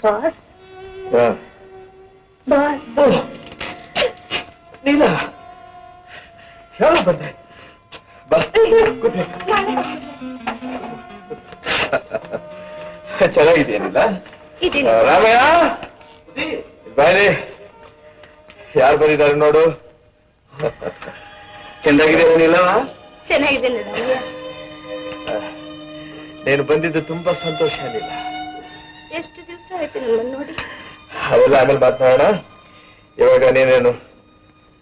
Boss boss ನೀಲ ಯಾವ ಬಂದೆ ಚೆನ್ನಾಗಿದೆಯೇನಿಲ್ಲ ರಾಮಯ್ಯ ಬಾಯ್ರಿ ಯಾರು ಬಂದಿದ್ದಾರೆ ನೋಡು ಚೆನ್ನಾಗಿದೆಯೇನಿಲ್ಲ ಚೆನ್ನಾಗಿದ್ದೇನೆ ರಾಮಯ್ಯ ನೀನು ಬಂದಿದ್ದು ತುಂಬಾ ಸಂತೋಷ ಏನಿಲ್ಲ ಎಷ್ಟು ದಿವಸ ಆಯ್ತು ನಮ್ಮನ್ನು ನೋಡಿ ಅವೆಲ್ಲ ಆಮೇಲೆ ಮಾತನಾಡೋಣ ಇವಾಗ ನೀನೇನು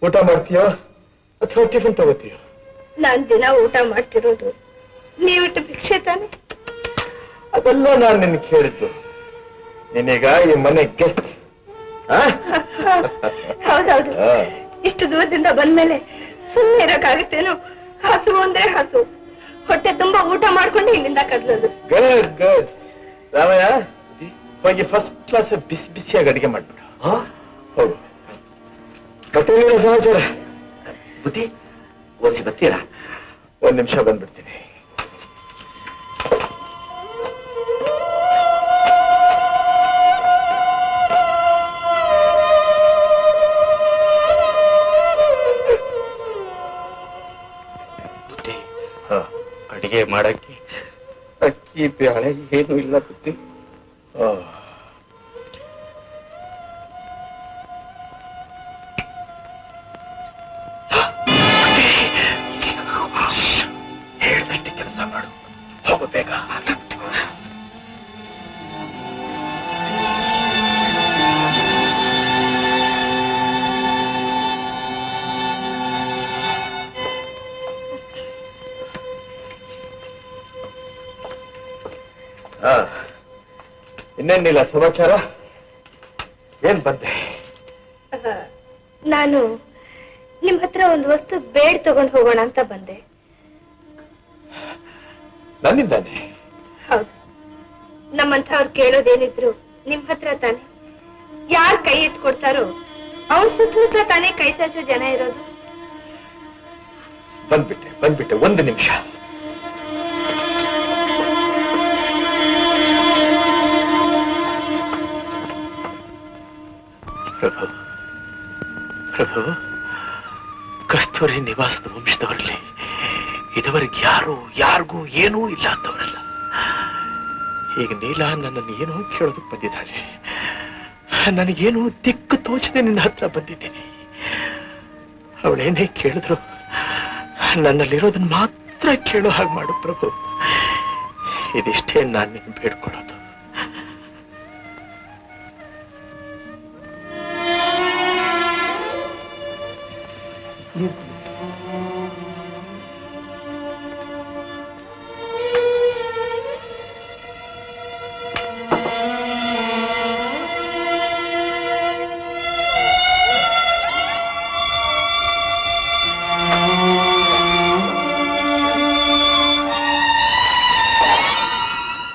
ಊಟ ಮಾಡ್ತೀಯೋ ಅಥವಾ ಟಿಫಿನ್ ತಗೋತೀಯೋ ನಾನ್ ದಿನ ಊಟ ಮಾಡ್ತಿರೋದು ನೀವಿಟ್ಟು ಭಿಕ್ಷೆ ತಾನೆ ಅದೆಲ್ಲ ನಾನು ನಿನ್ ಕೇಳಿದ್ದು ನೀನೀಗ ಈ ಮನೆ ಗೆಸ್ಟ್ ಹೌದೌದು ಇಷ್ಟು ದೂರದಿಂದ ಬಂದ್ಮೇಲೆ ಸುಮ್ಮನೆ ಇರಕ್ಕಾಗತ್ತೇನು ಹಸು ಅಂದ್ರೆ ಹಸು ಹೊಟ್ಟೆ ತುಂಬಾ ಊಟ ಮಾಡ್ಕೊಂಡು ಇಲ್ಲಿಂದ ಕದ್ಲದು ಗುಡ್ ಗುಡ್ ರಾಮಯ್ಯ ಹೋಗಿ ಫಸ್ಟ್ ಕ್ಲಾಸ್ ಬಿಸಿ ಬಿಸಿಯಾಗಿ ಅಡಿಗೆ ಮಾಡ್ಬಿಡ ಹೌದು ಮತ್ತೆ ಸಮಾಚಾರ ಬುದ್ಧಿ ಓದಿಸಿ ಬರ್ತೀರಾ ಒಂದ್ ನಿಮಿಷ ಬಂದ್ಬಿಡ್ತೀನಿ ಬುದ್ಧಿ ಅಡಿಗೆ ಮಾಡಕ್ಕೆ ಅಕ್ಕಿ ಬೇಳೆ ಏನು ಇಲ್ಲ ಬುದ್ಧಿ ಹೇಳ್ದಷ್ಟೇ ಕೆಲಸ ಮಾಡು ಹೋಗು ಬೇಗ ಇನ್ನೇನಿಲ್ಲ ಸಮಾಚಾರ ಏನ್ ಬಂದೆ ನಾನು ನಿಮ್ ಹತ್ರ ಒಂದು ವಸ್ತು ಬೇಡ ತಗೊಂಡು ಹೋಗೋಣ ಅಂತ ಬಂದೆ ನನ್ನಿಂದಾನೆ ಹೌದು ನಮ್ಮಂಥವ್ರು ಕೇಳೋದೇನಿದ್ರು ನಿಮ್ ಹತ್ರ ತಾನೆ ಯಾರ್ ಕೈ ಎತ್ಕೊಡ್ತಾರೋ ಅವ್ರ ಸುತ್ತಮುತ್ತ ತಾನೇ ಕೈ ಚಾಚೋ ಜನ ಇರೋದು ಬಂದ್ಬಿಟ್ಟೆ ಒಂದು ನಿಮಿಷ ಪ್ರಭು ಪ್ರಭು ಕಸ್ತೂರಿ ನಿವಾಸದ ವಂಶದವರಲ್ಲಿ ಇದುವರೆಗೆ ಯಾರಿಗೂ ಏನೂ ಇಲ್ಲ ಅಂತವರಲ್ಲ ಈಗ ನೀಲ ನನ್ನನ್ನು ಏನೋ ಕೇಳೋದಕ್ಕೆ ಬಂದಿದ್ದಾಳೆ ನನಗೇನು ದಿಕ್ಕು ತೋಚದೆ ನಿನ್ನ ಹತ್ರ ಬಂದಿದ್ದೀನಿ ಅವಳೇನೇ ಕೇಳಿದ್ರು ನನ್ನಲ್ಲಿರೋದನ್ನ ಮಾತ್ರ ಕೇಳೋ ಹಾಗೆ ಮಾಡು ಪ್ರಭು ಇದಿಷ್ಟೇ ನಾನು ನಿನ್ನ ಬೇಡ್ಕೊಳ್ಳೋದು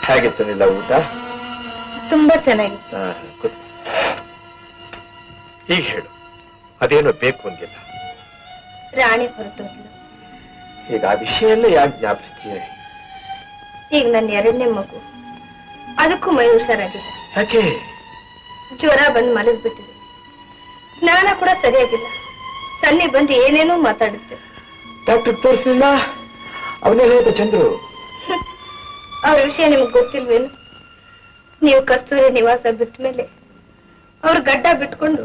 ಹೇಗಿತ್ತು ನಿಲ್ಲ ಊಟ ತುಂಬಾ ಚೆನ್ನಾಗಿತ್ತು ಈಗ ಹೇಳು ಅದೇನೋ ಬೇಕು ಅಂದಿಲ್ಲ ರಾಣಿ ಹೊರಟೋದ್ಲು ಈಗ ಆ ವಿಷಯ ಎಲ್ಲ ಯಾಕೆ ಜ್ಞಾಪಿಸ್ತೀಯ ಈಗ ನನ್ನ ಎರಡನೇ ಮಗು ಅದಕ್ಕೂ ಮೈ ಹುಷಾರಾಗಿಲ್ಲ ಯಾಕೆ ಜ್ವರ ಬಂದು ಮಲಗ್ಬಿಟ್ಟಿದೆ ಸ್ನಾನ ಕೂಡ ಸರಿಯಾಗಿಲ್ಲ ಸನ್ನಿ ಬಂದು ಏನೇನೋ ಮಾತಾಡುತ್ತೆ ಡಾಕ್ಟರ್ ತೋರಿಸಲಿಲ್ಲ ಅವನೇ ಹೇಳ್ತ ಚಂದ್ರು ಅವ್ರ ವಿಷಯ ನಿಮ್ಗೆ ಗೊತ್ತಿಲ್ವೇನು ನೀವು ಕಸ್ತೂರಿ ನಿವಾಸ ಬಿಟ್ಟ ಮೇಲೆ ಅವ್ರ ಗಡ್ಡ ಬಿಟ್ಕೊಂಡು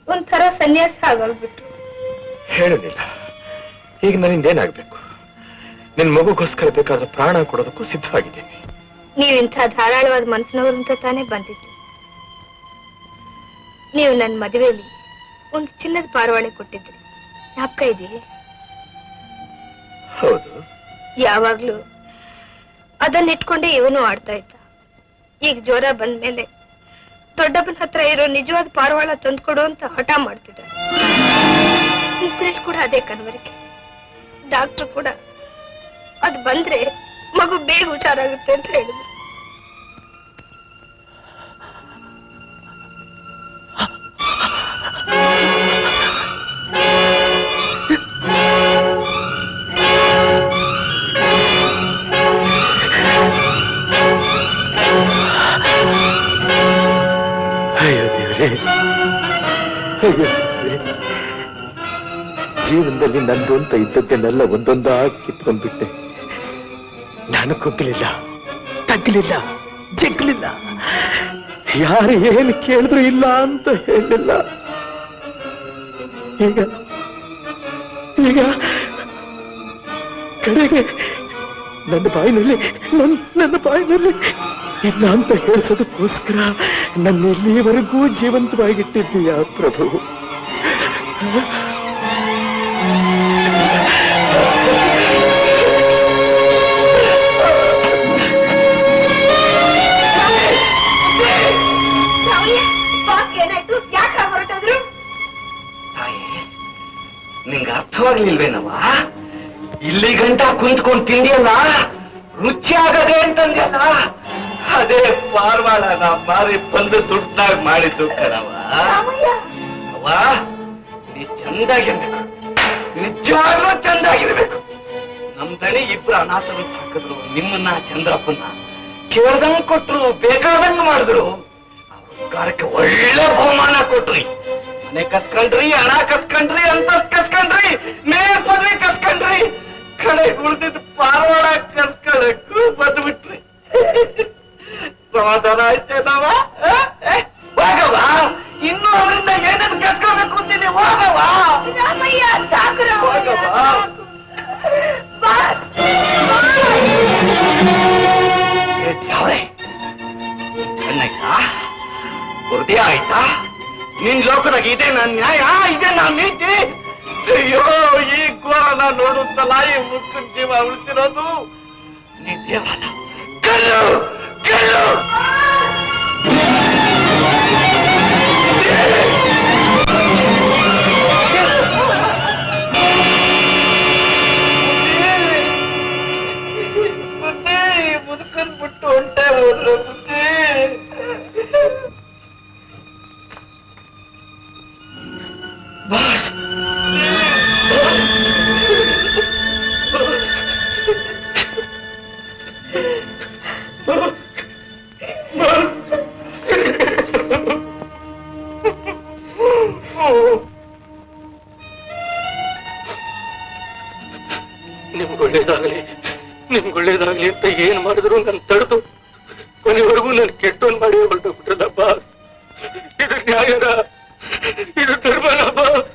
ಒಂಥರ ಸನ್ಯಾಸ ಆಗೋಗ್ಬಿಟ್ರು ಹೇಳಲಿಲ್ಲ ಈಗ ನನ್ನಿಂದೇನಾಗ್ಬೇಕು ನಿನ್ ಮಗುಗೋಸ್ಕರ ಬೇಕಾದ ಪ್ರಾಣ ಕೊಡೋದಕ್ಕೂ ಸಿದ್ಧವಾಗಿದ್ದೀನಿ ನೀವಿಂಥ ಧಾರಾಳವಾದ ಮನಸ್ಸಿನವರು ಅಂತ ತಾನೇ ಬಂದಿದ್ದು ನೀವು ನನ್ನ ಮದುವೆಯಲ್ಲಿ ಒಂದು ಚಿನ್ನದ ಪಾರವಾಳೆ ಕೊಟ್ಟಿದ್ರಿ ಜ್ಞಾಪಕ ಇದೆಯೇ ಹೌದು ಯಾವಾಗ್ಲೂ ಅದನ್ನಿಟ್ಕೊಂಡೇ ಇವನು ಆಡ್ತಾ ಇದ್ದ ಈಗ ಜ್ವರ ಬಂದ್ಮೇಲೆ ದೊಡ್ಡಪ್ಪನ ಹತ್ರ ಇರೋ ನಿಜವಾದ ಪಾರವಾಳ ತಂದ್ಕೊಡು ಅಂತ ಹಠ ಮಾಡ್ತಿದ್ದ ಕೂಡ ಅದೇ ಕನವರಿಕೆ ಡಾಕ್ಟರ್ ಕೂಡ ಅದು ಬಂದ್ರೆ ಮಗು ಬೇಗ ಹುಷಾರಾಗುತ್ತೆ ಅಂತ ಹೇಳಿದ್ರು ಜೀವನದಲ್ಲಿ ನಂದು ಅಂತ ಇದ್ದದ್ದನ್ನೆಲ್ಲ ಒಂದೊಂದಾಗಿ ಕಿತ್ಕೊಂಡ್ಬಿಟ್ಟೆ. ನಾನು ಕುಗ್ಗಲಿಲ್ಲ, ತಗ್ಗಲಿಲ್ಲ, ಜಗ್ಗಲಿಲ್ಲ. ಯಾರು ಏನು ಕೇಳಿದ್ರು ಇಲ್ಲ ಅಂತ ಹೇಳಲಿಲ್ಲ. ಈಗ ಈಗ ಕಡೆಗೆ ನನ್ನ ಬಾಯಿನಲ್ಲಿ ಇಲ್ಲ ಅಂತ ಹೇಳಿಸೋದಕ್ಕೋಸ್ಕರ ನನ್ನ ಇಲ್ಲಿಯವರೆಗೂ ಜೀವಂತವಾಗಿಟ್ಟಿದ್ದೀಯಾ ಪ್ರಭು. ನಿಂಗೆ ಅರ್ಥವಾಗ್ಲಿಲ್ವೇನವ? ಇಲ್ಲಿ ಗಂಟ ಕುಂತ್ಕೊಂಡ್ ತಿಂಡಿಯಲ್ಲ ರುಚಿ ಆಗದೆ ಅಂತಂದ್ಯಲ್ಲ, ಅದೇ ಪಾರ್ವಾಳ ನಾ ಮಾರಿ ಬಂದು ದುಡ್ಡಾಗಿ ಮಾಡಿದ್ದು ಕಣವ. ಅವ್ವ, ನೀ ಚಂದಾಗಿರ್ಬೇಕು, ನಿಜವಾಗ್ಲೂ ಚಂದಾಗಿರ್ಬೇಕು. ನಮ್ ದಣಿ ಇಬ್ರು ಅನಾಥರು ಹಾಕಿದ್ರು, ನಿಮ್ಮನ್ನ ಚಂದ್ರಪ್ಪನ್ನ ಕೇಳ್ದಂಗ್ ಕೊಟ್ರು, ಬೇಕಾದಂಗ್ ಮಾಡಿದ್ರು. ಅವ್ರಕ್ಕೆ ಒಳ್ಳೆ ಬಹುಮಾನ ಕೊಟ್ರಿ. ಮನೆ ಕಸ್ಕೊಂಡ್ರಿ, ಹಣ ಕಸ್ಕೊಂಡ್ರಿ, ಅಂತ ಕಸ್ಕೊಂಡ್ರಿ, ಮೇಲ್ ಪದವಿ ಕಸ್ಕೊಂಡ್ರಿ, ಕಡೆ ಉಳಿದಿದ್ದು ಪಾರವಾಡ ಕಸ್ಕೊಳ್ಳಕ್ಕೂ ಬಂದ್ಬಿಟ್ರಿ. ಸಮಾಧಾನ ಆಯ್ತೇನವ? ಹೋಗವ, ಇನ್ನು ಅವರಿಂದ ಏನೇನು ಕಸ್ಕೋಬೇಕು ಅಂತೀನಿ. ಹೋಗವ ಚೆನ್ನಾಯ್ತಾ? ವೃದ್ಧಿ ಆಯ್ತಾ? ನಿನ್ ಲೋಕದಾಗ ಇದೆ ನನ್ ನ್ಯಾಯ, ಇದೆ ನಾನ್ ನೀತಿ. ಅಯ್ಯೋ, ಈ ಘೋರನ ನೋಡುತ್ತಲ್ಲ ಈ ಮುಸ್ಲಿಂ ಜೀವ ಉಳಿಸಿರೋದು ನಿತ್ಯವಲ್ಲ. ಕಲ್ಲು ಕಲ್ಲು ಮುದುಕನ್ ಬಿಟ್ಟು ಹೊಂಟೆ ಹೋದ್ರು. ನಿಮ್ಗೊಳ್ಳೇದಾಗ್ಲಿ ಅಂತ ಏನ್ ಮಾಡಿದ್ರು ನನ್ ತಡೆದು ಕೊನೆವರೆಗೂ ನನ್ ಕೆಟ್ಟೋನ್ ಮಾಡಿ ಹೊರಟೋಗ್ಬಿಟ್ರಲ್ಲ ಬಾಸ್. ಇದು ನ್ಯಾಯನ? ಇದು ಧರ್ಮನ ಬಾಸ್?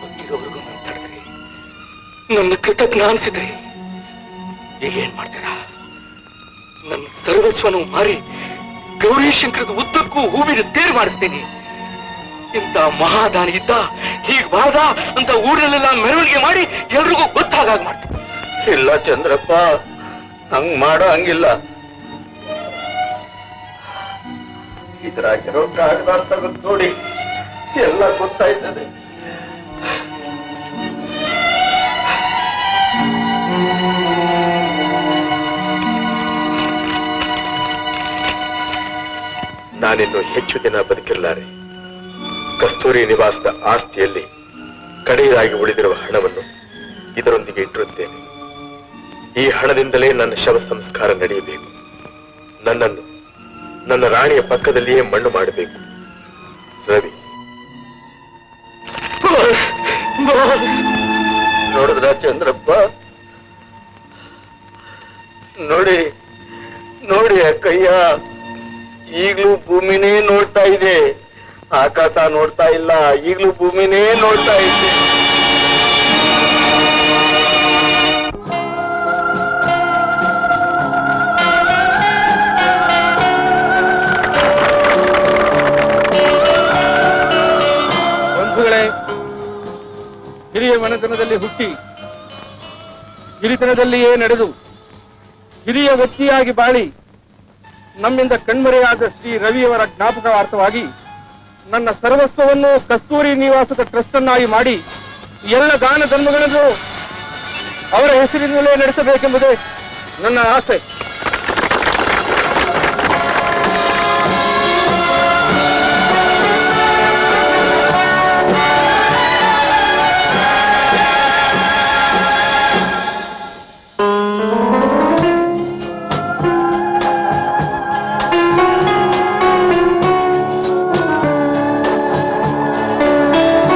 ಗೊತ್ತಿರೋವರೆಗೂ ನನ್ ತಡೆದ್ರಿ, ನನ್ನ ಕೃತಜ್ಞ ಅನ್ಸಿದ್ರಿ. ಈಗೇನ್ ಮಾಡ್ತೀರಾ? ನನ್ನ ಸರ್ವಸ್ವನು ಮಾರಿ ಗೌರೀಶಂಕರದ ಉದ್ದಕ್ಕೂ ಹೂವಿನ ತೇರು ಮಾಡಿಸ್ತೀನಿ. ಇಂಥ ಮಹಾದಾನಿ ಇದ್ದ, ಹೀಗ್ ವಾದ ಅಂತ ಊರಲ್ಲೆಲ್ಲ ಮೆರವಣಿಗೆ ಮಾಡಿ ಎಲ್ರಿಗೂ ಗೊತ್ತಾಗ ಮಾಡ್ತೀನಿ. ಇಲ್ಲ ಚಂದ್ರಪ್ಪ, ಹಂಗ್ ಮಾಡೋ ಹಂಗಿಲ್ಲ. ಇದ್ರಾಗಿರೋ ಕಾಗದ ತೆಗೆದು ನೋಡಿ, ಎಲ್ಲ ಗೊತ್ತಾಯ್ತದೆ. ನಾನಿನ್ನು ಹೆಚ್ಚು ದಿನ ಬದುಕಿರಲಾರೆ. ಕಸ್ತೂರಿ ನಿವಾಸದ ಆಸ್ತಿಯಲ್ಲಿ ಕಡೆಯದಾಗಿ ಉಳಿದಿರುವ ಹಣವನ್ನು ಇದರೊಂದಿಗೆ ಇಟ್ಟಿರುತ್ತೇನೆ. ಈ ಹಣದಿಂದಲೇ ನನ್ನ ಶವ ಸಂಸ್ಕಾರ ನಡೆಯಬೇಕು. ನನ್ನನ್ನು ನನ್ನ ರಾಣಿಯ ಪಕ್ಕದಲ್ಲಿಯೇ ಮಣ್ಣು ಮಾಡಬೇಕು. ರವಿ, ನೋಡಿದ್ರ ಚಂದ್ರಪ್ಪ? ನೋಡಿ ನೋಡಿ ಅಕ್ಕಯ್ಯ, ಈಗ್ಲೂ ಭೂಮಿನೇ ನೋಡ್ತಾ ಇದೆ, ಆಕಾಶ ನೋಡ್ತಾ ಇಲ್ಲ. ಈಗ್ಲೂ ಭೂಮಿನೇ ನೋಡ್ತಾ ಇದೆ. ಬಂಧುಗಳೇ, ಹಿರಿಯ ಮನೆತನದಲ್ಲಿ ಹುಟ್ಟಿ ಹಿರಿತನದಲ್ಲಿಯೇ ನಡೆದು ಹಿರಿಯ ವ್ಯಕ್ತಿಯಾಗಿ ಬಾಳಿ ನಮ್ಮಿಂದ ಕಣ್ಮರೆಯಾದ ಶ್ರೀ ರವಿಯವರ ಜ್ಞಾಪಕಾರ್ಥವಾಗಿ ನನ್ನ ಸರ್ವಸ್ವವನ್ನು ಕಸ್ತೂರಿ ನಿವಾಸದ ಟ್ರಸ್ಟ್ ಅನ್ನಾಗಿ ಮಾಡಿ ಎಲ್ಲ ದಾನ ಧರ್ಮಗಳನ್ನು ಅವರ ಹೆಸರಿನಲ್ಲೇ ನಡೆಸಬೇಕೆಂಬುದೇ ನನ್ನ ಆಸೆ.